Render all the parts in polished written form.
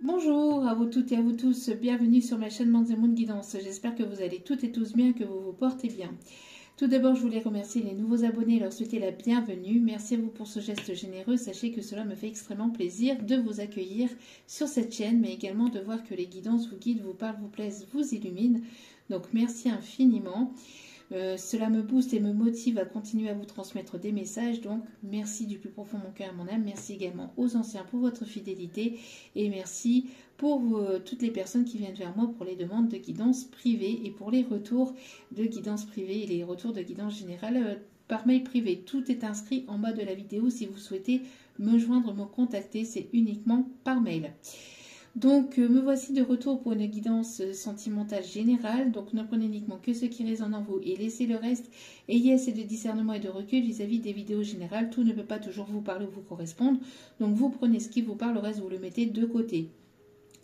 Bonjour à vous toutes et à vous tous, bienvenue sur ma chaîne Mondes et Moon Guidance. J'espère que vous allez toutes et tous bien, que vous vous portez bien. Tout d'abord, je voulais remercier les nouveaux abonnés et leur souhaiter la bienvenue. Merci à vous pour ce geste généreux. Sachez que cela me fait extrêmement plaisir de vous accueillir sur cette chaîne, mais également de voir que les guidances vous guident, vous parlent, vous plaisent, vous illuminent. Donc merci infiniment. Cela me booste et me motive à continuer à vous transmettre des messages. Donc merci du plus profond de mon cœur et mon âme. Merci également aux anciens pour votre fidélité. Et merci pour toutes les personnes qui viennent vers moi pour les demandes de guidance privée et pour les retours de guidance privée et les retours de guidance générale par mail privé. Tout est inscrit en bas de la vidéo si vous souhaitez me joindre, me contacter. C'est uniquement par mail. Donc, me voici de retour pour une guidance sentimentale générale. Donc, ne prenez uniquement que ce qui résonne en vous et laissez le reste. Ayez assez de discernement et de recul vis-à-vis des vidéos générales. Tout ne peut pas toujours vous parler ou vous correspondre. Donc, vous prenez ce qui vous parle, le reste, vous le mettez de côté.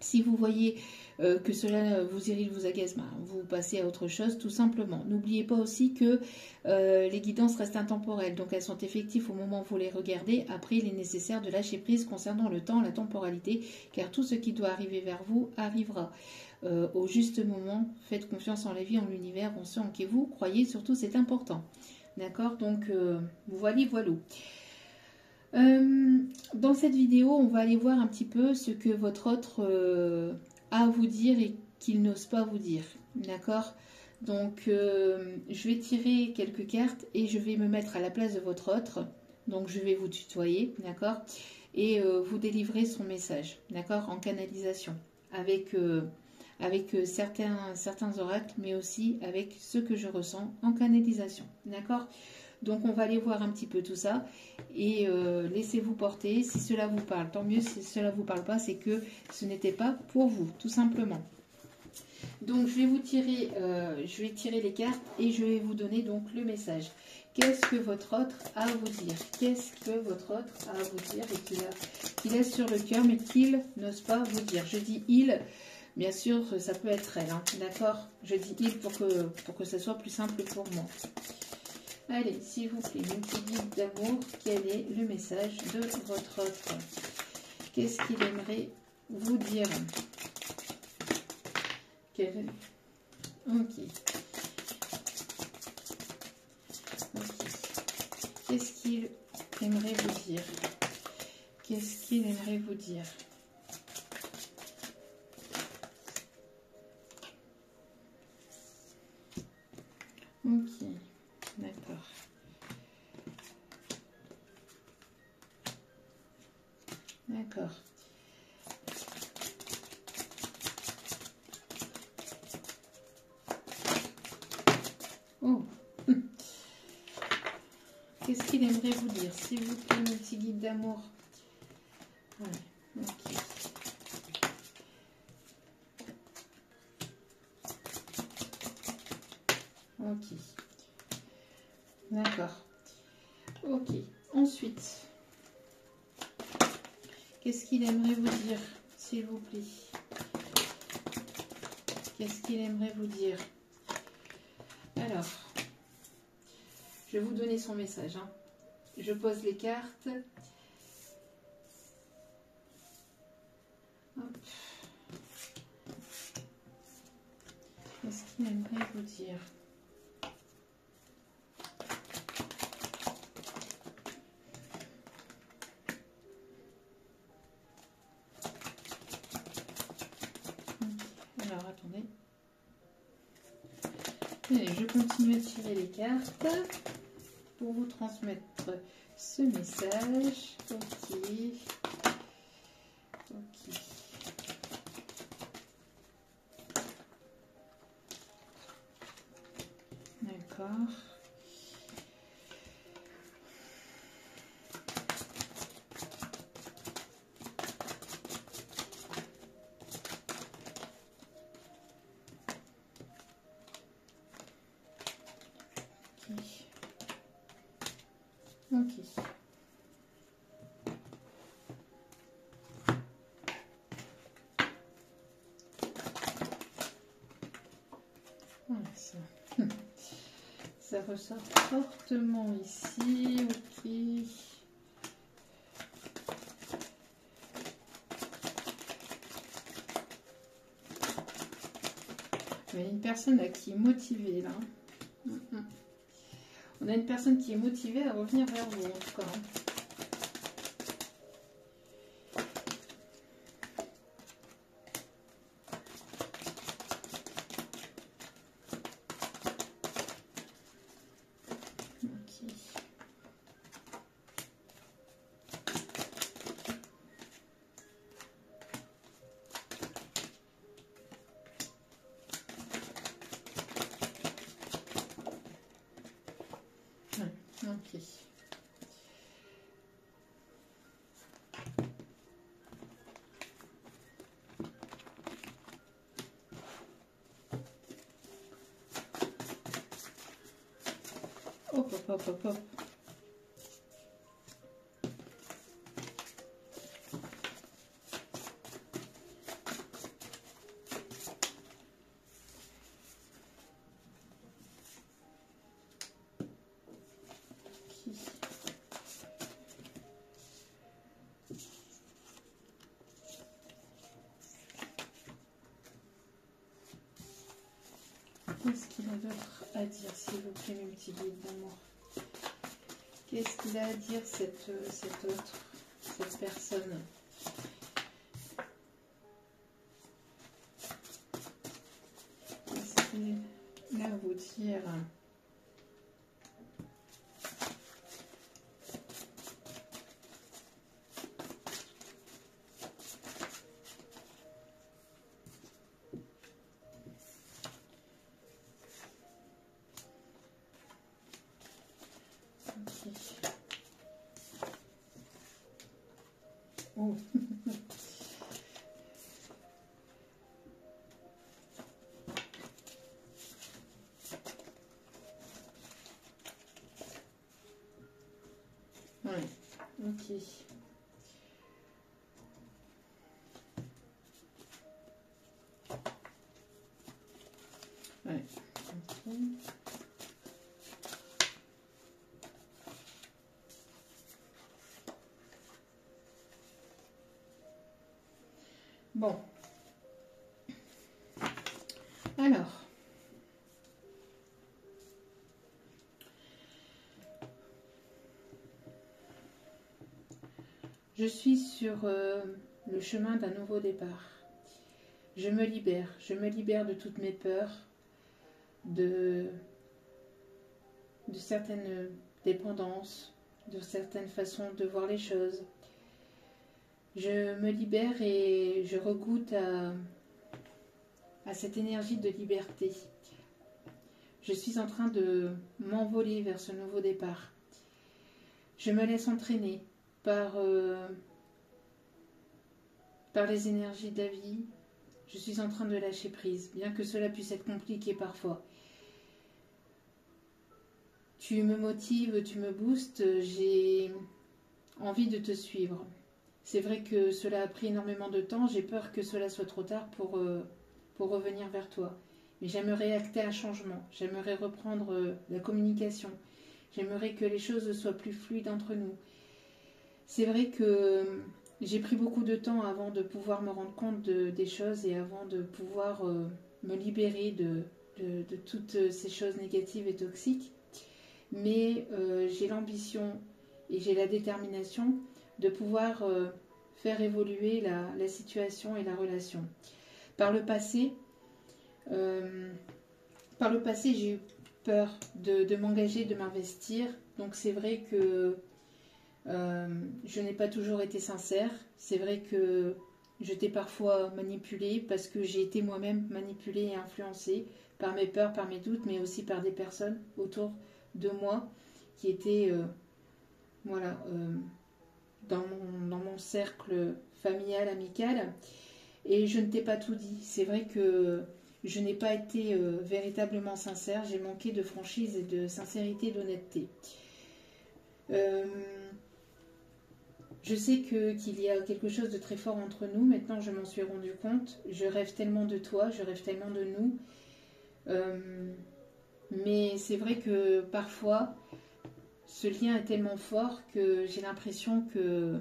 Si vous voyez que cela vous irrite, vous agace, vous passez à autre chose tout simplement. N'oubliez pas aussi que les guidances restent intemporelles, donc elles sont effectives au moment où vous les regardez. Après, il est nécessaire de lâcher prise concernant le temps, la temporalité, car tout ce qui doit arriver vers vous arrivera au juste moment. Faites confiance en la vie, en l'univers, en ce en qui vous croyez, surtout c'est important. D'accord? Donc voilà. Dans cette vidéo, on va aller voir un petit peu ce que votre autre a à vous dire et qu'il n'ose pas vous dire. D'accord? Donc, je vais tirer quelques cartes et je vais me mettre à la place de votre autre. Donc, je vais vous tutoyer, d'accord? Et vous délivrer son message, d'accord? En canalisation, avec certains oracles, mais aussi avec ce que je ressens en canalisation, d'accord? Donc on va aller voir un petit peu tout ça et laissez-vous porter. Si cela vous parle, tant mieux. Si cela ne vous parle pas, c'est que ce n'était pas pour vous, tout simplement. Donc je vais tirer les cartes et je vais vous donner donc le message. Qu'est-ce que votre autre a à vous dire? Qu'est-ce que votre autre a à vous dire et qu'il a sur le cœur mais qu'il n'ose pas vous dire? Je dis il. Bien sûr, ça peut être elle, hein, d'accord? Je dis il pour que ça soit plus simple pour moi. Allez, s'il vous plaît, mon petit guide d'amour, quel est le message de votre autre? Qu'est-ce qu'il aimerait vous dire? Ok. Qu'est-ce qu'il aimerait vous dire? Qu'est-ce qu'il aimerait vous dire? Ok. D'accord. D'accord. Oh. Qu'est-ce qu'il aimerait vous dire? S'il vous plaît, mon petit guide d'amour. Ouais. Ok. Ok. D'accord. Ok. Ensuite, qu'est-ce qu'il aimerait vous dire, s'il vous plaît? Qu'est-ce qu'il aimerait vous dire? Alors, je vais vous donner son message. Hein. Je pose les cartes. Qu'est-ce qu'il aimerait vous dire? Alors, attendez. Allez, je continue à tirer les cartes pour vous transmettre ce message. Ok. Ok. D'accord. Ok. Voilà, ça ressort fortement ici. Ok. Il y a une personne là qui est motivée là. On a une personne qui est motivée à revenir vers vous en tout cas. Ok. Hop, hop, hop, hop, hop. Qu'est-ce qu'il a d'autre à dire, s'il vous plaît, mes petits guides d'amour? Qu'est-ce qu'il a à dire, cette personne? Qu'est-ce qu'il a à vous dire? Oh. Ouais, ok. Ouais, ok. Bon. Alors. Je suis sur le chemin d'un nouveau départ. Je me libère de toutes mes peurs, de certaines dépendances, de certaines façons de voir les choses. Je me libère et je regoute à cette énergie de liberté. Je suis en train de m'envoler vers ce nouveau départ. Je me laisse entraîner par les énergies de la vie. Je suis en train de lâcher prise, bien que cela puisse être compliqué parfois. Tu me motives, tu me boostes, j'ai envie de te suivre. C'est vrai que cela a pris énormément de temps, j'ai peur que cela soit trop tard pour revenir vers toi. Mais j'aimerais acter un changement, j'aimerais reprendre la communication, j'aimerais que les choses soient plus fluides entre nous. C'est vrai que j'ai pris beaucoup de temps avant de pouvoir me rendre compte des choses et avant de pouvoir me libérer de toutes ces choses négatives et toxiques. Mais j'ai l'ambition et j'ai la détermination de pouvoir faire évoluer la situation et la relation. Par le passé, j'ai eu peur de m'engager, de m'investir. Donc c'est vrai que je n'ai pas toujours été sincère. C'est vrai que je t'ai parfois manipulée parce que j'ai été moi-même manipulée et influencée par mes peurs, par mes doutes, mais aussi par des personnes autour de moi qui étaient dans mon cercle familial, amical. Et je ne t'ai pas tout dit. C'est vrai que je n'ai pas été véritablement sincère. J'ai manqué de franchise et de sincérité, d'honnêteté. Je sais qu'il y a quelque chose de très fort entre nous. Maintenant, je m'en suis rendu compte. Je rêve tellement de toi, je rêve tellement de nous. Mais c'est vrai que parfois, ce lien est tellement fort que j'ai l'impression que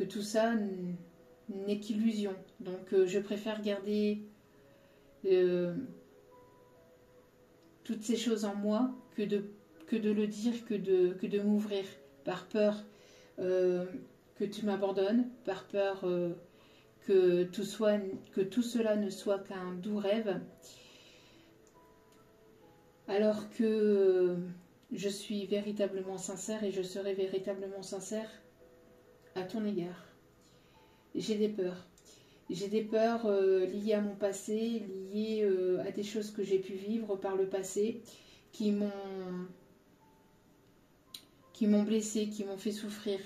tout ça n'est qu'illusion. Donc, je préfère garder euh, toutes ces choses en moi que de le dire, que de m'ouvrir par peur que tu m'abandonnes, par peur que tout cela ne soit qu'un doux rêve, alors que je suis véritablement sincère et je serai véritablement sincère à ton égard. J'ai des peurs. J'ai des peurs liées à mon passé, liées à des choses que j'ai pu vivre par le passé, qui m'ont blessée, qui m'ont fait souffrir.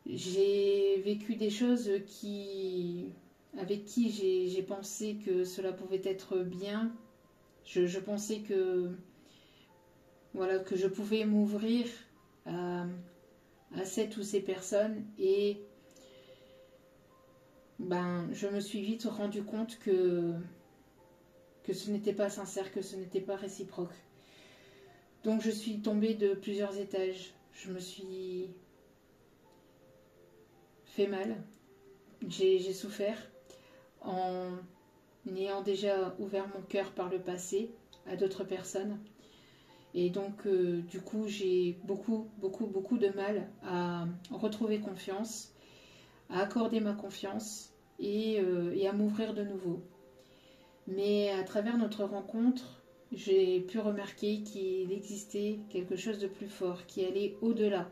J'ai vécu des choses avec qui j'ai pensé que cela pouvait être bien. Je pensais que, voilà, que je pouvais m'ouvrir à cette ou ces personnes et je me suis vite rendu compte que ce n'était pas sincère, que ce n'était pas réciproque. Donc je suis tombée de plusieurs étages. Je me suis fait mal. J'ai souffert en ayant déjà ouvert mon cœur par le passé à d'autres personnes. Et donc, du coup, j'ai beaucoup de mal à retrouver confiance, à accorder ma confiance et à m'ouvrir de nouveau. Mais à travers notre rencontre, j'ai pu remarquer qu'il existait quelque chose de plus fort, qui allait au-delà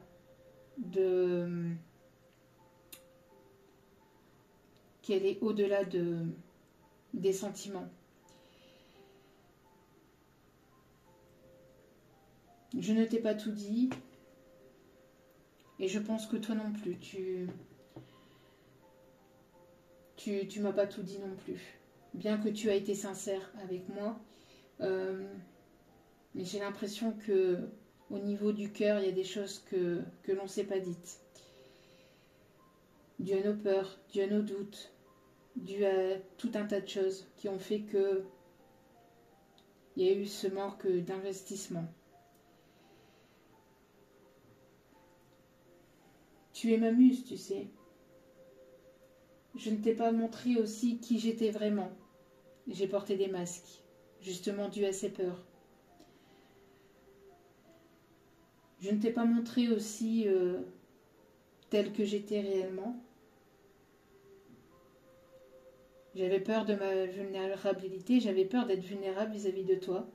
des sentiments. Je ne t'ai pas tout dit et je pense que toi non plus. Tu m'as pas tout dit non plus. Bien que tu as été sincère avec moi, j'ai l'impression que au niveau du cœur, il y a des choses que l'on ne s'est pas dites. Dû à nos peurs, dû à nos doutes, dû à tout un tas de choses qui ont fait que il y a eu ce manque d'investissement. Tu es ma muse, tu sais. Je ne t'ai pas montré aussi qui j'étais vraiment. J'ai porté des masques, justement dû à ces peurs. Je ne t'ai pas montré aussi telle que j'étais réellement. J'avais peur de ma vulnérabilité, j'avais peur d'être vulnérable vis-à-vis de toi.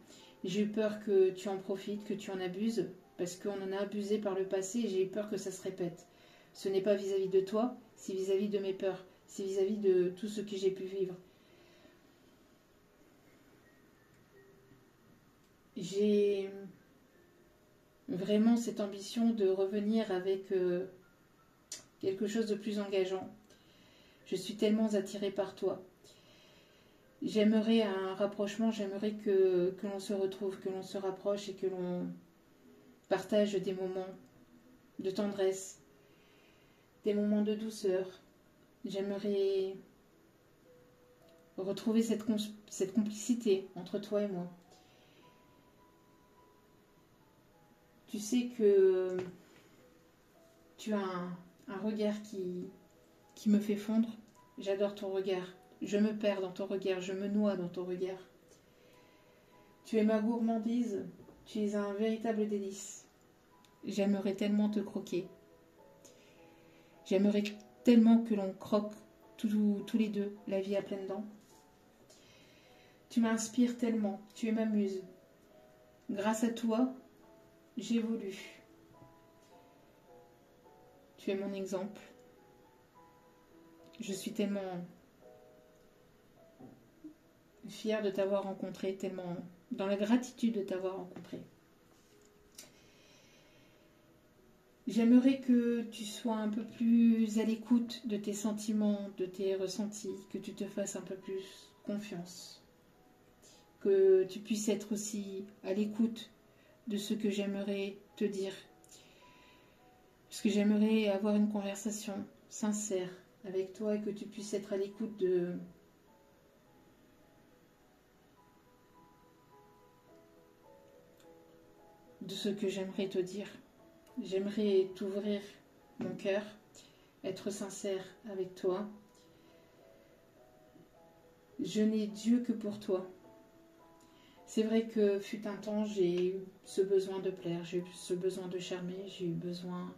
J'ai eu peur que tu en profites, que tu en abuses, parce qu'on en a abusé par le passé et j'ai eu peur que ça se répète. Ce n'est pas vis-à-vis de toi, c'est vis-à-vis de mes peurs, c'est vis-à-vis de tout ce que j'ai pu vivre. J'ai vraiment cette ambition de revenir avec quelque chose de plus engageant. Je suis tellement attirée par toi. J'aimerais un rapprochement, j'aimerais que l'on se retrouve, que l'on se rapproche et que l'on partage des moments de tendresse, des moments de douceur. J'aimerais retrouver cette complicité entre toi et moi. Tu sais que tu as un regard qui me fait fondre. J'adore ton regard. Je me perds dans ton regard, je me noie dans ton regard. Tu es ma gourmandise, tu es un véritable délice. J'aimerais tellement te croquer. J'aimerais tellement que l'on croque tous les deux la vie à pleines dents. Tu m'inspires tellement, tu es ma muse. Grâce à toi, j'évolue. Tu es mon exemple. Je suis tellement fière de t'avoir rencontré, tellement dans la gratitude de t'avoir rencontré. J'aimerais que tu sois un peu plus à l'écoute de tes sentiments, de tes ressentis, que tu te fasses un peu plus confiance, que tu puisses être aussi à l'écoute de ce que j'aimerais te dire, parce que j'aimerais avoir une conversation sincère avec toi et que tu puisses être à l'écoute de ce que j'aimerais te dire. J'aimerais t'ouvrir mon cœur, être sincère avec toi Je n'ai Dieu que pour toi. C'est vrai que fut un temps, j'ai eu ce besoin de plaire, j'ai eu ce besoin de charmer, j'ai eu besoin...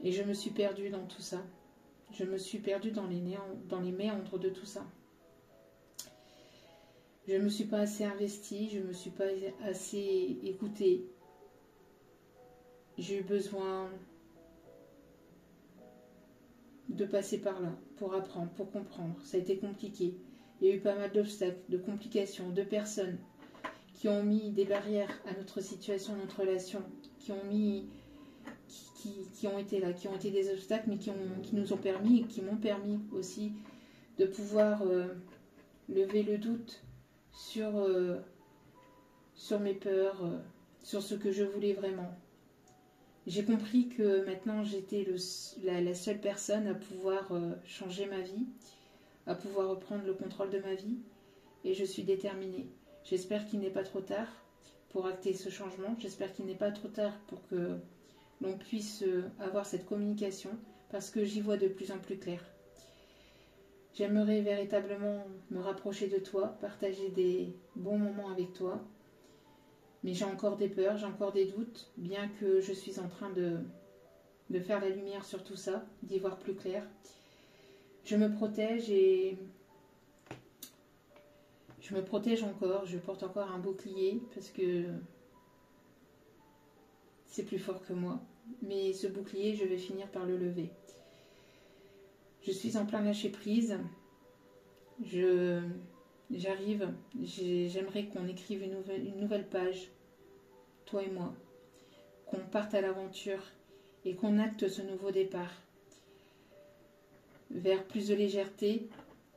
Et je me suis perdue dans tout ça. Je me suis perdue dans les méandres de tout ça. Je ne me suis pas assez investie, je ne me suis pas assez écoutée. J'ai eu besoin de passer par là pour apprendre, pour comprendre. Ça a été compliqué. Il y a eu pas mal d'obstacles, de complications, de personnes qui ont mis des barrières à notre situation, notre relation, qui ont été là, qui ont été des obstacles, mais qui nous ont permis, et qui m'ont permis aussi de pouvoir lever le doute sur mes peurs, sur ce que je voulais vraiment. J'ai compris que maintenant j'étais la seule personne à pouvoir changer ma vie, à pouvoir reprendre le contrôle de ma vie, et je suis déterminée. J'espère qu'il n'est pas trop tard pour acter ce changement, j'espère qu'il n'est pas trop tard pour que l'on puisse avoir cette communication, parce que j'y vois de plus en plus clair. J'aimerais véritablement me rapprocher de toi, partager des bons moments avec toi, mais j'ai encore des peurs, j'ai encore des doutes, bien que je suis en train de faire la lumière sur tout ça, d'y voir plus clair. Je me protège et je me protège encore, je porte encore un bouclier parce que c'est plus fort que moi. Mais ce bouclier, je vais finir par le lever. Je suis en plein lâcher prise. J'arrive. J'aimerais qu'on écrive une nouvelle page, toi et moi. Qu'on parte à l'aventure et qu'on acte ce nouveau départ. Vers plus de légèreté,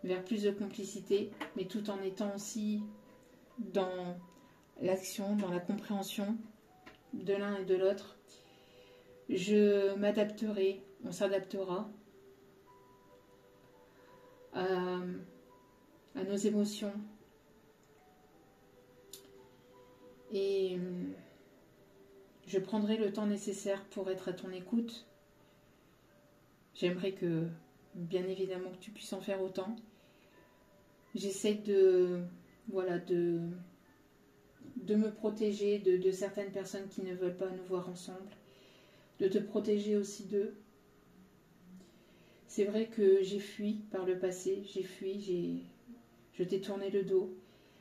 vers plus de complicité, mais tout en étant aussi dans l'action, dans la compréhension de l'un et de l'autre. Je m'adapterai, on s'adaptera à nos émotions. Et je prendrai le temps nécessaire pour être à ton écoute. J'aimerais que, bien évidemment, que tu puisses en faire autant. J'essaie de me protéger de certaines personnes qui ne veulent pas nous voir ensemble, de te protéger aussi d'eux. C'est vrai que j'ai fui par le passé, je t'ai tourné le dos,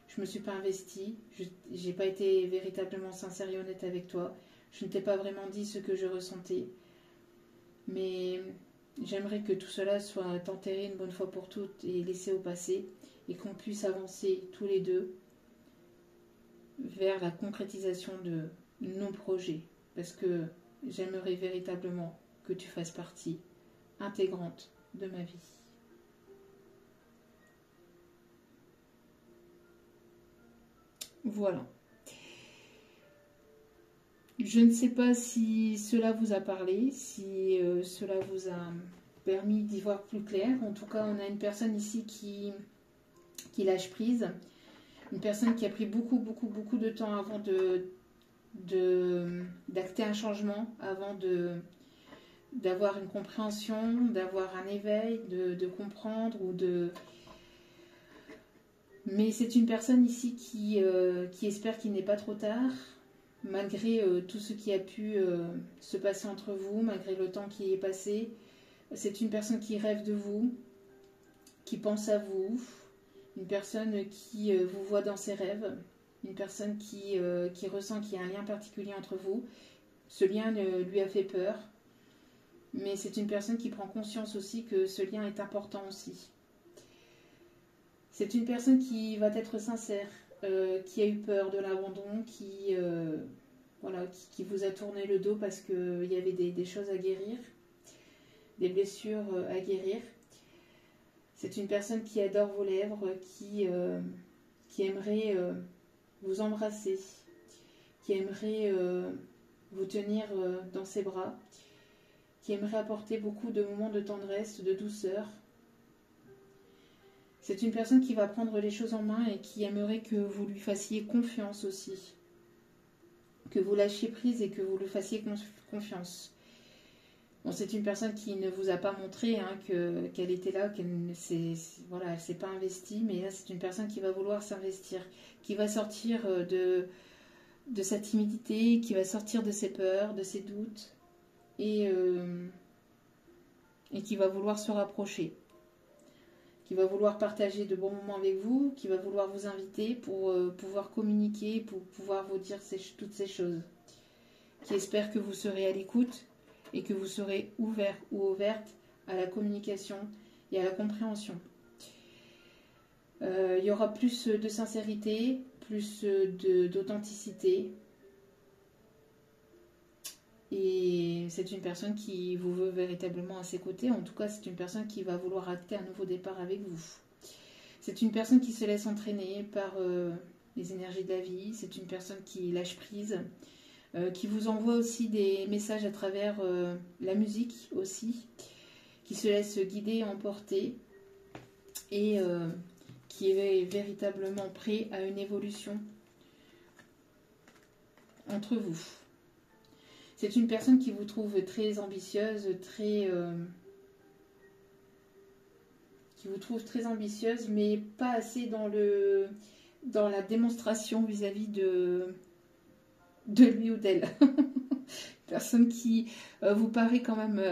je ne me suis pas investie, je n'ai pas été véritablement sincère et honnête avec toi, je ne t'ai pas vraiment dit ce que je ressentais, mais j'aimerais que tout cela soit enterré une bonne fois pour toutes et laissé au passé, et qu'on puisse avancer tous les deux vers la concrétisation de nos projets, parce que j'aimerais véritablement que tu fasses partie intégrante de ma vie. Voilà. Je ne sais pas si cela vous a parlé, si cela vous a permis d'y voir plus clair. En tout cas, on a une personne ici qui lâche prise. Une personne qui a pris beaucoup de temps avant d'acter un changement, avant d'avoir une compréhension, d'avoir un éveil, de comprendre Mais c'est une personne ici qui espère qu'il n'est pas trop tard, malgré tout ce qui a pu se passer entre vous, malgré le temps qui est passé. C'est une personne qui rêve de vous, qui pense à vous, une personne qui vous voit dans ses rêves, une personne qui ressent qu'il y a un lien particulier entre vous. Ce lien lui a fait peur, mais c'est une personne qui prend conscience aussi que ce lien est important aussi. C'est une personne qui va être sincère, qui a eu peur de l'abandon, qui vous a tourné le dos parce qu'il y avait des choses à guérir, des blessures à guérir. C'est une personne qui adore vos lèvres, qui aimerait vous embrasser, qui aimerait vous tenir dans ses bras, qui aimerait apporter beaucoup de moments de tendresse, de douceur. C'est une personne qui va prendre les choses en main et qui aimerait que vous lui fassiez confiance aussi. Que vous lâchiez prise et que vous lui fassiez confiance. Bon, c'est une personne qui ne vous a pas montré hein, qu'elle était là, voilà, elle ne s'est pas investie, mais là c'est une personne qui va vouloir s'investir, qui va sortir de sa timidité, qui va sortir de ses peurs, de ses doutes, et qui va vouloir se rapprocher, qui va vouloir partager de bons moments avec vous, qui va vouloir vous inviter pour pouvoir communiquer, pour pouvoir vous dire toutes ces choses, qui espère que vous serez à l'écoute, et que vous serez ouvert ou ouverte à la communication et à la compréhension. Il y aura plus de sincérité, plus d'authenticité. Et c'est une personne qui vous veut véritablement à ses côtés. En tout cas, c'est une personne qui va vouloir acter un nouveau départ avec vous. C'est une personne qui se laisse entraîner par les énergies de la vie. C'est une personne qui lâche prise. Qui vous envoie aussi des messages à travers la musique aussi, qui se laisse guider, emporter, et qui est véritablement prêt à une évolution entre vous. C'est une personne qui vous trouve très ambitieuse, qui vous trouve très ambitieuse, mais pas assez dans la démonstration vis-à-vis de lui ou d'elle. Personne qui vous paraît quand même,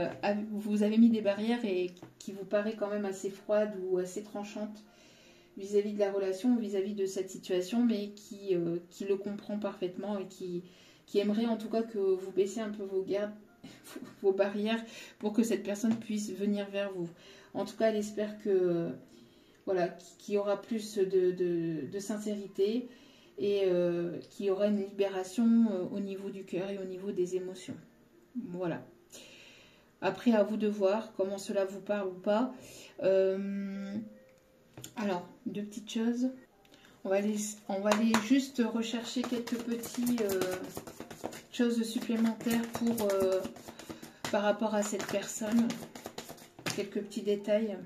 vous avez mis des barrières et qui vous paraît quand même assez froide ou assez tranchante vis-à-vis de la relation, vis-à-vis de cette situation, mais qui le comprend parfaitement et qui aimerait en tout cas que vous baissiez un peu vos gardes, vos barrières pour que cette personne puisse venir vers vous. En tout cas, elle espère que voilà, qu'il y aura plus de sincérité, et qu'il y aura une libération au niveau du cœur et au niveau des émotions. Voilà. Après, à vous de voir comment cela vous parle ou pas. Alors, deux petites choses. On va aller juste rechercher quelques petites choses supplémentaires par rapport à cette personne. Quelques petits détails.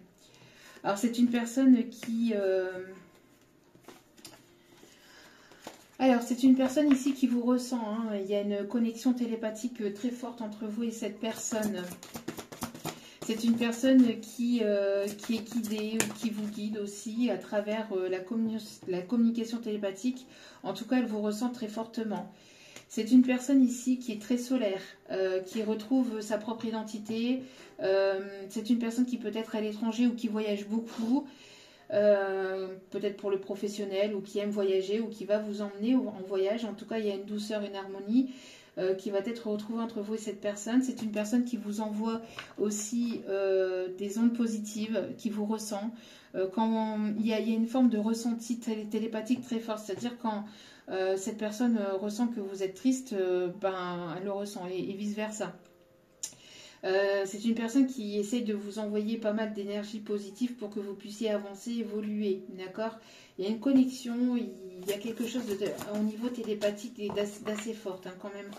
Alors, c'est une personne qui... Alors, c'est une personne ici qui vous ressent. Hein. Il y a une connexion télépathique très forte entre vous et cette personne. C'est une personne qui est guidée ou qui vous guide aussi à travers la communication télépathique. En tout cas, elle vous ressent très fortement. C'est une personne ici qui est très solaire, qui retrouve sa propre identité. C'est une personne qui peut être à l'étranger ou qui voyage beaucoup. Peut-être pour le professionnel, ou qui aime voyager, ou qui va vous emmener en voyage. En tout cas, il y a une douceur, une harmonie qui va être retrouvée entre vous et cette personne. C'est une personne qui vous envoie aussi des ondes positives, qui vous ressent. Quand il y a une forme de ressenti télépathique très fort, c'est-à-dire quand cette personne ressent que vous êtes triste, elle le ressent, et vice-versa. C'est une personne qui essaie de vous envoyer pas mal d'énergie positive pour que vous puissiez avancer, évoluer, d'accord? Il y a une connexion, il y a quelque chose au niveau télépathique d'assez forte, hein, quand même.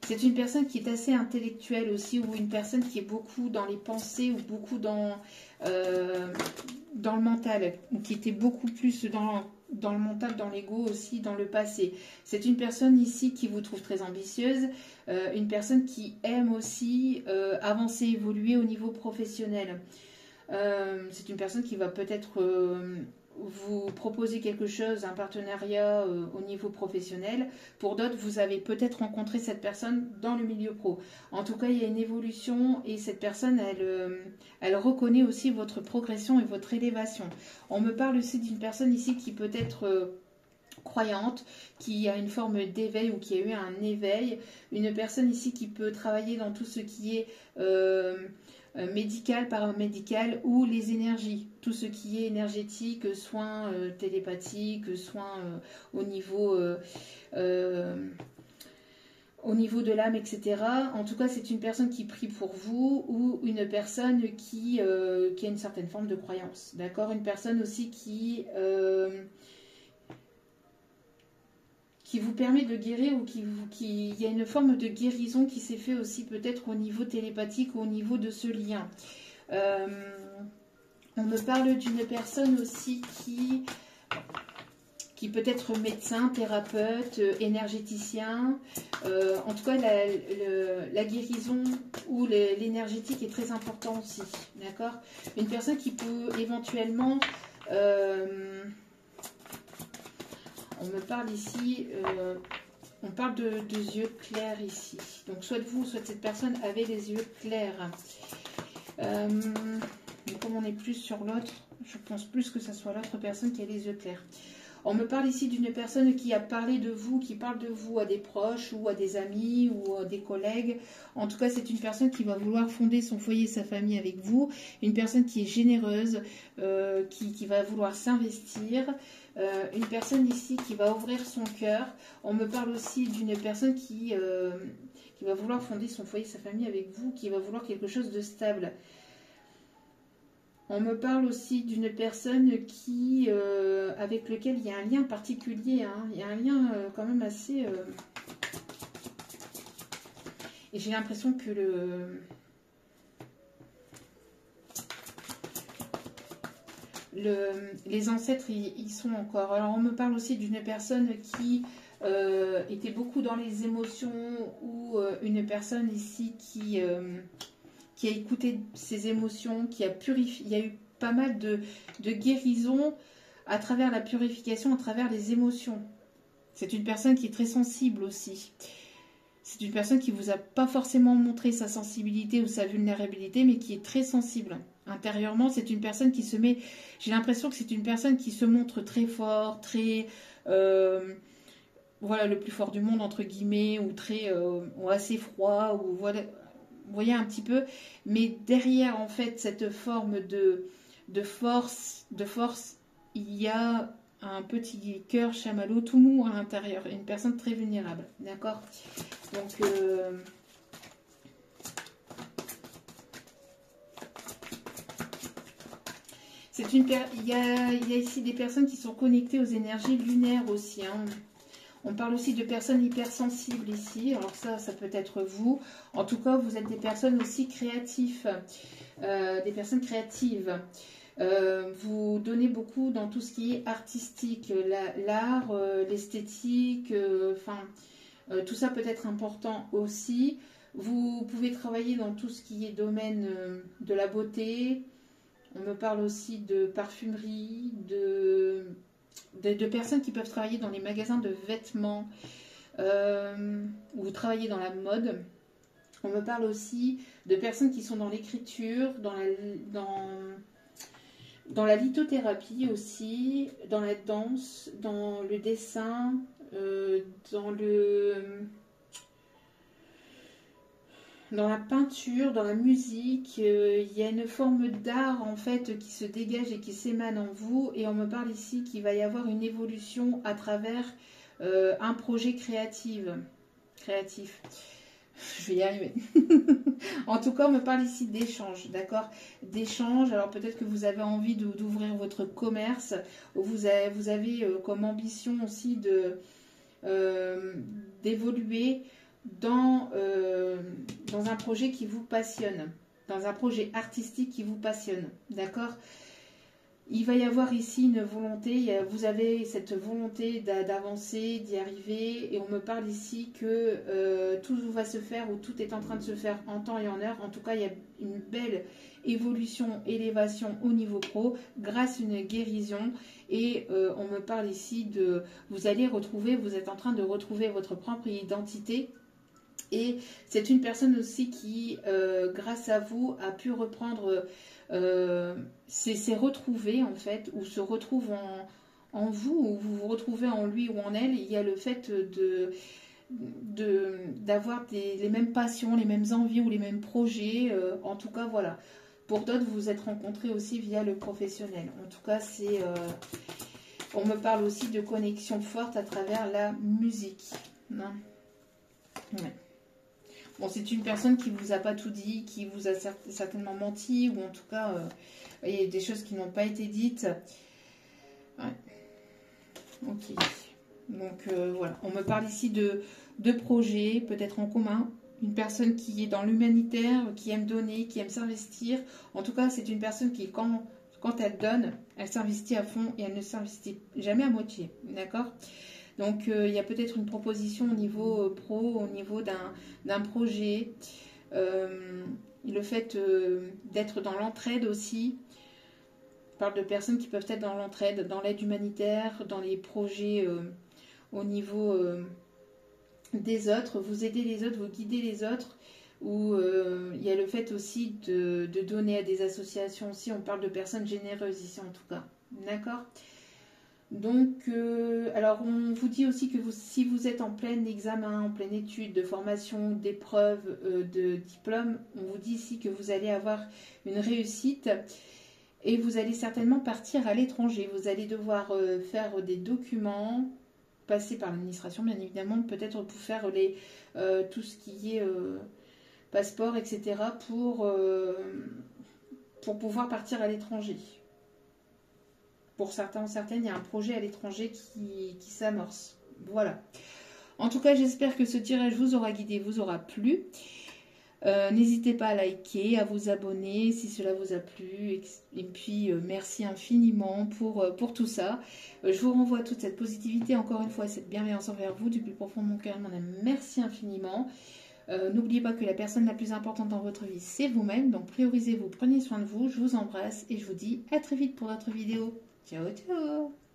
C'est une personne qui est assez intellectuelle aussi, ou une personne qui est beaucoup dans les pensées, ou beaucoup dans le mental, ou qui était beaucoup plus dans le mental, dans l'ego aussi, dans le passé. C'est une personne ici qui vous trouve très ambitieuse, une personne qui aime aussi avancer, évoluer au niveau professionnel. C'est une personne qui va peut-être vous proposer quelque chose, un partenariat au niveau professionnel. Pour d'autres, vous avez peut-être rencontré cette personne dans le milieu pro. En tout cas, il y a une évolution, et cette personne, elle reconnaît aussi votre progression et votre élévation. On me parle aussi d'une personne ici qui peut être croyante, qui a une forme d'éveil, ou qui a eu un éveil. Une personne ici qui peut travailler dans tout ce qui est médical, paramédical, ou les énergies, tout ce qui est énergétique, soins télépathiques, soins au niveau de l'âme, etc. En tout cas, c'est une personne qui prie pour vous, ou une personne qui a une certaine forme de croyance, d'accord? Une personne aussi qui vous permet de guérir, ou il y a une forme de guérison qui s'est fait aussi peut-être au niveau télépathique, ou au niveau de ce lien. On me parle d'une personne aussi qui qui peut être médecin, thérapeute, énergéticien. En tout cas, la guérison ou l'énergétique est très important aussi, d'accord? Une personne qui peut éventuellement... on me parle ici... on parle de yeux clairs ici. Donc, soit vous, soit cette personne avait les yeux clairs. Mais comme on est plus sur l'autre, je pense plus que ce soit l'autre personne qui a les yeux clairs. On me parle ici d'une personne qui a parlé de vous, qui parle de vous à des proches ou à des amis ou à des collègues. En tout cas, c'est une personne qui va vouloir fonder son foyer et sa famille avec vous. Une personne qui est généreuse, qui va vouloir s'investir. Une personne ici qui va ouvrir son cœur. On me parle aussi d'une personne qui va vouloir fonder son foyer et sa famille avec vous, qui va vouloir quelque chose de stable. On me parle aussi d'une personne qui, avec lequel il y a un lien particulier. Hein. Il y a un lien quand même assez... Et j'ai l'impression que les ancêtres, ils sont encore. Alors, on me parle aussi d'une personne qui était beaucoup dans les émotions ou une personne ici qui a écouté ses émotions, qui a purifié. Il y a eu pas mal de guérison à travers la purification, à travers les émotions. C'est une personne qui est très sensible aussi. C'est une personne qui ne vous a pas forcément montré sa sensibilité ou sa vulnérabilité, mais qui est très sensible. Intérieurement, c'est une personne qui se met... J'ai l'impression que c'est une personne qui se montre très fort, très... voilà, le plus fort du monde, entre guillemets, ou très... ou assez froid, ou voilà... Vous voyez un petit peu, mais derrière en fait cette forme de force, il y a un petit cœur chamallow tout mou à l'intérieur, une personne très vulnérable, d'accord? Donc il y a ici des personnes qui sont connectées aux énergies lunaires aussi, hein. On parle aussi de personnes hypersensibles ici. Alors ça peut être vous. En tout cas, vous êtes des personnes aussi créatives. Des personnes créatives. Vous donnez beaucoup dans tout ce qui est artistique. L'art, l'esthétique. Tout ça peut être important aussi. Vous pouvez travailler dans tout ce qui est domaine de la beauté. On me parle aussi de parfumerie, de personnes qui peuvent travailler dans les magasins de vêtements ou travailler dans la mode. On me parle aussi de personnes qui sont dans l'écriture, dans la lithothérapie aussi, dans la danse, dans le dessin, dans la peinture, dans la musique. Il y a une forme d'art en fait qui se dégage et qui s'émane en vous, et on me parle ici qu'il va y avoir une évolution à travers un projet créatif. Je vais y arriver. En tout cas, on me parle ici d'échange, d'accord? D'échange. Alors peut-être que vous avez envie d'ouvrir votre commerce, ou vous avez comme ambition aussi d'évoluer dans un projet qui vous passionne, dans un projet artistique qui vous passionne, d'accord? Il va y avoir ici une volonté, vous avez cette volonté d'avancer, d'y arriver, et on me parle ici que tout va se faire, ou tout est en train de se faire en temps et en heure. En tout cas, il y a une belle évolution, élévation au niveau pro, grâce à une guérison, et on me parle ici de, vous êtes en train de retrouver votre propre identité. Et c'est une personne aussi qui, grâce à vous, a pu reprendre, s'est retrouvée en fait, ou se retrouve en vous, ou vous vous retrouvez en lui ou en elle. Il y a le fait d'avoir les mêmes passions, les mêmes envies ou les mêmes projets. En tout cas, voilà. Pour d'autres, vous vous êtes rencontrés aussi via le professionnel. En tout cas, on me parle aussi de connexion forte à travers la musique. Non. Ouais. Bon, c'est une personne qui ne vous a pas tout dit, qui vous a certainement menti, ou en tout cas, il y a des choses qui n'ont pas été dites. Ouais. Ok. Donc, voilà. On me parle ici de projets, peut-être en commun. Une personne qui est dans l'humanitaire, qui aime donner, qui aime s'investir. En tout cas, c'est une personne qui, quand Quand elle donne, elle s'investit à fond et elle ne s'investit jamais à moitié. D'accord? Donc, il y a peut-être une proposition au niveau pro, au niveau d'un projet. Le fait d'être dans l'entraide aussi. Je parle de personnes qui peuvent être dans l'entraide, dans l'aide humanitaire, dans les projets au niveau des autres. Vous aidez les autres, vous guidez les autres. Ou il y a le fait aussi de donner à des associations aussi. On parle de personnes généreuses ici en tout cas. D'accord? Donc, alors on vous dit aussi que si vous êtes en plein examen, en pleine étude de formation, d'épreuve, de diplôme, on vous dit ici que vous allez avoir une réussite et vous allez certainement partir à l'étranger. Vous allez devoir faire des documents, passer par l'administration bien évidemment, peut-être pour faire tout ce qui est passeport, etc. pour pouvoir partir à l'étranger. Pour certains ou certaines, il y a un projet à l'étranger qui s'amorce. Voilà. En tout cas, j'espère que ce tirage vous aura guidé, vous aura plu. N'hésitez pas à liker, à vous abonner si cela vous a plu. Et puis, merci infiniment pour tout ça. Je vous renvoie toute cette positivité, encore une fois, cette bienveillance envers vous du plus profond de mon cœur. Mon âme, merci infiniment. N'oubliez pas que la personne la plus importante dans votre vie, c'est vous-même. Donc, priorisez-vous, prenez soin de vous. Je vous embrasse et je vous dis à très vite pour d'autres vidéos. Ciao, ciao!